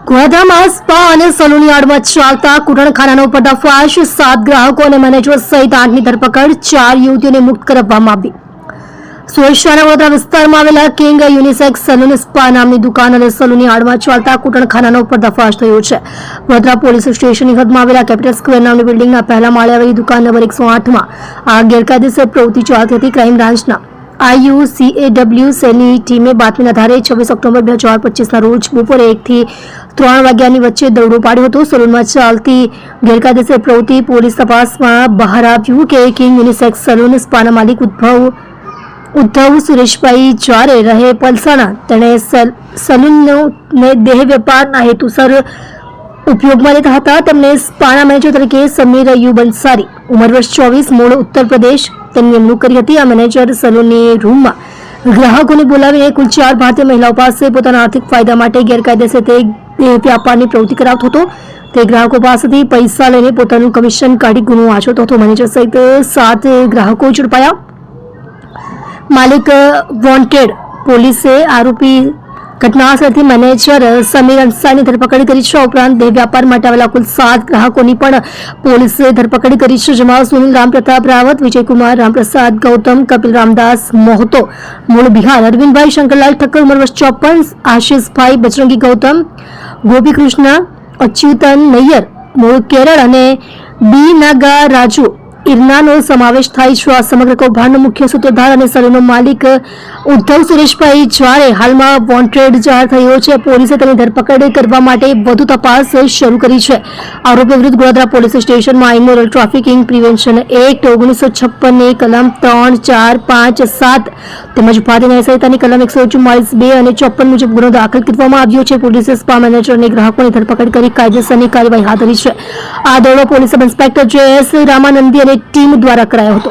ગોધરામાં spa અને સલૂનની આડમાં ચાલતા કૂટણખાનાનો પર્દાફાશ, 7 ગ્રાહકો અને મેનેજર સહિત 8ની ધરપકડ, 4 યુવતીઓને મુક્ત કરવામાં આવી। સુરત શહેરના વડોદરા વિસ્તારમાં આવેલા કિંગ યુનિસેક્સ સલૂન સ્પા નામની દુકાન અને સલૂનની આડમાં ચાલતા કૂટણખાનાનો પર્દાફાશ થયો છે। વડોદરા પોલીસ સ્ટેશનની હદમાં આવેલા કેપિટલ સ્ક્વેર નામની બિલ્ડિંગના પહેલા માળે આવેલી દુકાન નંબર 108માં આ ગેરકાયદેસર પ્રવૃત્તિ ચાલતી હતી। ક્રાઇમ બ્રાન્ચના IUCAW સેલની ટીમે બાતમીના આધારે 26 ઓક્ટોબર 2025ના રોજ બપોરે 1 થી 3 વાગ્યાની વચ્ચે દરોડો પાડ્યો હતો। સલૂનમાં ચાલતી ગેરકાયદેસર પ્રવૃત્તિ પોલીસ તપાસમાં બહાર આવ્યું કે કિંગ યુનિસેક્સ સલૂન સ્પાના માલિક ઉદ્ધવ સુરેશભાઈ જારે રહે પલસાણા, તેણે સલૂનને દેહ વેપારના હેતુસર ઉપયોગમાં લેતા હતા। તેમને સ્પાના મેનેજર તરીકે સમીર અયુબ અંસારી, ઉંમર વર્ષ 24, મૂળ ઉત્તર પ્રદેશ, તેની નિમણૂક કરી હતી। આ મેનેજર સલૂનની રૂમમાં ગ્રાહકોને બોલાવીને કુલ 4 ભારતીય મહિલાઓ પાસે પોતાના આર્થિક ફાયદા માટે ગેરકાયદેસર તે વ્યાપારની પ્રવૃત્તિ કરાવતો હતો। તે ગ્રાહકો પાસેથી પૈસા લઈને પોતાનું કમિશન કાઢી ગુનો આચરતો હતો। મેનેજર સહિત 7 ગ્રાહકો ઝડપાયા। માલિક વોન્ટેડ, પોલીસે આરોપી ઘટના સ્થળથી મેનેજર સમીર અંસારીની ધરપકડ કરી છે। ઉપરાંત દેહ વ્યાપાર માટે આવેલા કુલ 7 ગ્રાહકોની પણ પોલીસે ધરપકડ કરી છે, જેમાં સુનિલ રામપ્રતાપ રાવત, વિજયકુમાર રામપ્રસાદ ગૌતમ, કપિલ રામદાસ મોહતો, મૂળ બિહાર, અરવિંદભાઈ શંકરલાલ ઠક્કર, ઉંમર વર્ષ 54, આશિષભાઈ બજરંગી ગૌતમ, ગોપીકૃષ્ણ અચ્યુતન નૈયર, મૂળ કેરળ અને બી નાગા રાજુ ઇરનાનો સમાવેશ થાય છે। આ સમગ્ર કૌભાંડનો મુખ્ય સૂત્રધાર અને સલૂનનો માલિક ઉદ્ધવ સુરેશભાઈ જારે હાલમાં વોન્ટેડ જાહેર થયો છે। પોલીસે તેની ધરપકડ કરવા માટે વધુ તપાસ શરૂ કરી છે। આરોપી વિરુદ્ધ ગોધરા પોલીસ સ્ટેશનમાં ઇમોરલ ટ્રાફિકિંગ પ્રિવેન્શન એક્ટ 1956 ની કલમ 3, 4, 5, 7 તેમજ ભારતીય ન્યાય સંહિતાની કલમ 144, 2 અને 54 મુજબ ગુનો દાખલ કરવામાં આવ્યો છે। પોલીસે સ્પા મેનેજર અને ગ્રાહકોની ધરપકડ કરી કાયદેસરની કાર્યવાહી હાથ ધરી છે। આ દરોડો police sub inspector JS Ramanandi અને ટીમ દ્વારા કરાયો હતો।